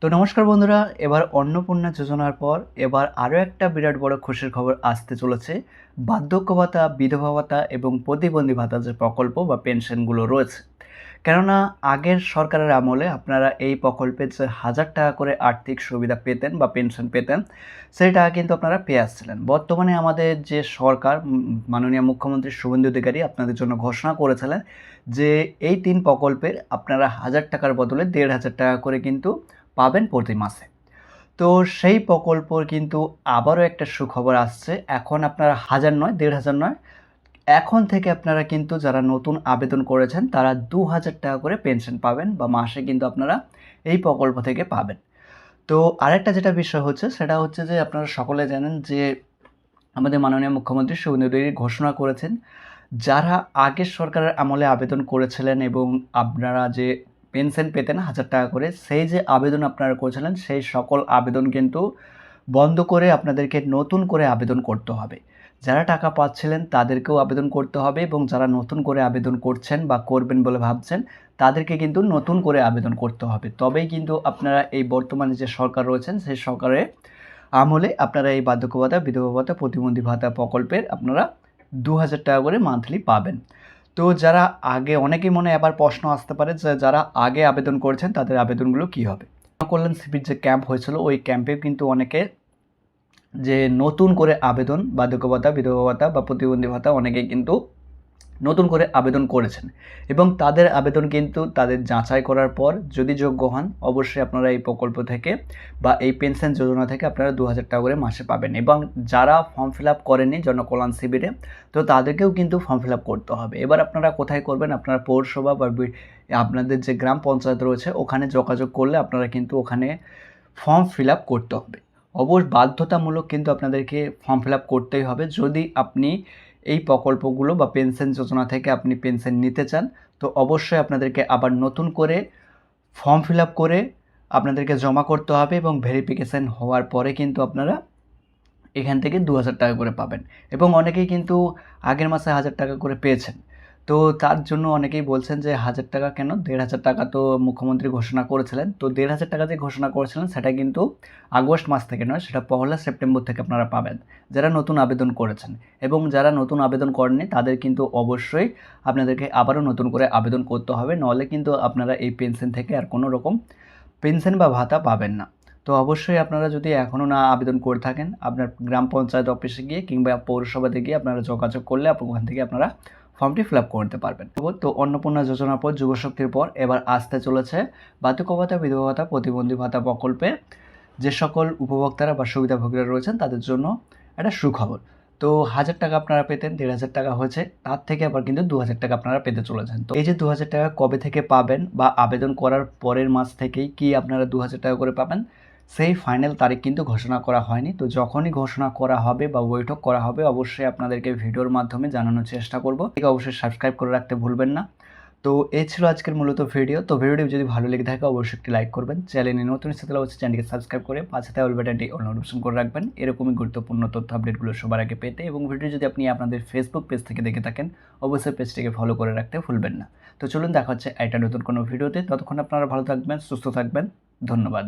তো নমস্কার বন্ধুরা, এবার অন্নপূর্ণা যোজনার পর এবার আরও একটা বিরাট বড় খুশির খবর আসতে চলেছে। বার্ধক্য ভাতা, বিধবা ভাতা এবং প্রতিবন্ধী ভাতা যে প্রকল্প বা পেনশনগুলো রয়েছে। কেননা আগের সরকারের আমলে আপনারা এই প্রকল্পে যে ১,০০০ টাকা করে আর্থিক সুবিধা পেতেন বা পেনশন পেতেন, সেই টাকা কিন্তু আপনারা পেয়ে আসছিলেন। বর্তমানে আমাদের যে সরকার মাননীয় মুখ্যমন্ত্রী শুভেন্দু অধিকারী আপনাদের জন্য ঘোষণা করেছিলেন যে এই ৩ প্রকল্পের আপনারা ১,০০০ টাকার বদলে ১,৫০০ টাকা করে কিন্তু পাবেন প্রতি মাসে। তো সেই প্রকল্পর কিন্তু আবারও একটা সুখবর আসছে। এখন আপনারা ১,০০০ নয়, ১,৫০০ নয়। এখন থেকে আপনারা কিন্তু যারা নতুন আবেদন করেছেন তারা ২,০০০ টাকা করে পেনশন পাবেন বা মাসে কিন্তু আপনারা এই প্রকল্প থেকে পাবেন। তো আরেকটা যেটা বিষয় হচ্ছে সেটা হচ্ছে যে আপনারা সকলে জানেন যে আমাদের মাননীয় মুখ্যমন্ত্রী শুভেন্দু অধিকারী ঘোষণা করেছেন, যারা আগের সরকারের আমলে আবেদন করেছিলেন এবং আপনারা যে পেনশন পেতেন ১,০০০ টাকা করে, সেই যে আবেদন আপনারা করেছিলেন সেই সকল আবেদন কিন্তু বন্ধ করে আপনাদেরকে নতুন করে আবেদন করতে হবে। যারা টাকা পাচ্ছিলেন তাদেরকেও আবেদন করতে হবে এবং যারা নতুন করে আবেদন করছেন বা করবেন বলে ভাবছেন তাদেরকে কিন্তু নতুন করে আবেদন করতে হবে। তবেই কিন্তু আপনারা এই বর্তমানে যে সরকার রয়েছেন সেই সরকারের আমলে আপনারা এই বার্ধক্য ভাতা, বিধবা ভাতা, প্রতিবন্ধী ভাতা প্রকল্পের আপনারা ২,০০০ টাকা করে মান্থলি পাবেন। তো যারা আগে অনেকেই মনে আবার প্রশ্ন আসতে পারে যে যারা আগে আবেদন করেছেন তাদের আবেদনগুলো কী হবে? জনকল্যাণ শিবির যে ক্যাম্প হয়েছিল ওই ক্যাম্পেও কিন্তু অনেকে যে নতুন করে আবেদন বার্ধক্য ভাতা, বিধবা ভাতা বা প্রতিবন্ধী ভাতা অনেকেই কিন্তু নতুন করে আবেদন করেছেন এবং তাদের আবেদন কিন্তু তাদের যাচাই করার পর যদি যোগ্য হন অবশ্যই আপনারা এই প্রকল্প থেকে বা এই পেনশন যোজনা থেকে আপনারা ২,০০০ টাকা করে মাসে পাবেন এবং যারা ফর্ম ফিল আপ করেনি জনকল্যাণ শিবিরে তো তাদেরকেও কিন্তু ফর্ম ফিল আপ করতে হবে। এবার আপনারা কোথায় করবেন? আপনারা পৌরসভা বা আপনাদের যে গ্রাম পঞ্চায়েত রয়েছে ওখানে যোগাযোগ করলে আপনারা কিন্তু ওখানে ফর্ম ফিল আপ করতে হবে। বাধ্যতামূলক কিন্তু আপনাদেরকে ফর্ম ফিল আপ করতেই হবে যদি আপনি এই প্রকল্পগুলো বা পেনশন যোজনা থেকে আপনি পেনশন নিতে চান। তো অবশ্যই আপনাদেরকে আবার নতুন করে ফর্ম ফিল আপ করে আপনাদেরকে জমা করতে হবে এবং ভেরিফিকেশন হওয়ার পরে কিন্তু আপনারা এখান থেকে ২,০০০ টাকা করে পাবেন এবং অনেকেই কিন্তু আগের মাসে ১,০০০ টাকা করে পেয়েছেন। তো তার জন্য অনেকেই বলছেন যে ১,০০০ টাকা কেন? ১,৫০০ টাকা তো মুখ্যমন্ত্রী ঘোষণা করেছিলেন। তো ১,৫০০ টাকা যে ঘোষণা করেছিলেন সেটা কিন্তু আগস্ট মাস থেকে নয়, সেটা পহেলা সেপ্টেম্বর থেকে আপনারা পাবেন, যারা নতুন আবেদন করেছেন। এবং যারা নতুন আবেদন করেননি তাদের কিন্তু অবশ্যই আপনাদেরকে আবারও নতুন করে আবেদন করতে হবে। নইলে কিন্তু আপনারা এই পেনশন থেকে আর কোনো রকম পেনশন বা ভাতা পাবেন না। তো অবশ্যই আপনারা যদি এখনও না আবেদন করে থাকেন, আপনার গ্রাম পঞ্চায়েত অফিসে গিয়ে কিংবা পৌরসভাতে গিয়ে আপনারা যোগাযোগ করলে ওখান থেকে আপনারা ফর্মটি ফিল আপ করতে পারবেন। তো অন্নপূর্ণা যোজনার পর, যুবশক্তির পর এবার আসতে চলেছে বার্ধক্য ভাতা, বিধবা ভাতা, প্রতিবন্ধী ভাতা প্রকল্পে যে সকল উপভোক্তারা বা সুবিধাভোগীরা রয়েছেন তাদের জন্য একটা সুখবর। তো ১,০০০ টাকা আপনারা পেতেন, ১,৫০০ টাকা হয়েছে, তার থেকে আবার কিন্তু ২,০০০ টাকা আপনারা পেতে চলেছেন। তো এই যে ২,০০০ টাকা কবে থেকে পাবেন বা আবেদন করার পরের মাস থেকেই কি আপনারা ২,০০০ টাকা করে পাবেন, সেই ফাইনাল তারিখ কিন্তু ঘোষণা করা হয়নি। তো যখনই ঘোষণা করা হবে বা বৈঠক করা হবে অবশ্যই আপনাদেরকে ভিডিওর মাধ্যমে জানানোর চেষ্টা করব। অবশ্যই সাবস্ক্রাইব করে রাখতে ভুলবেন না। তো এই ছিল আজকের মূলত ভিডিও। তো ভিডিওটি যদি ভালো লেগে থাকে অবশ্যই একটি লাইক করবেন। চ্যানেলে নতুন এসে থাকলে অবশ্যই চ্যানেলটিকে সাবস্ক্রাইব করে পাশে থাকা বেল বাটনটি অল নোটিফিকেশন করে রাখবেন। এরকমই গুরুত্বপূর্ণ তথ্য আপডেটগুলো সবার আগে পেতে এবং ভিডিও যদি আপনি আপনাদের ফেসবুক পেজ থেকে দেখে থাকেন অবশ্যই পেজটিকে ফলো করে রাখতে ভুলবেন না। তো চলুন দেখা হচ্ছে একটা নতুন কোনো ভিডিওতে। ততক্ষণ আপনারা ভালো থাকবেন, সুস্থ থাকবেন। ধন্যবাদ।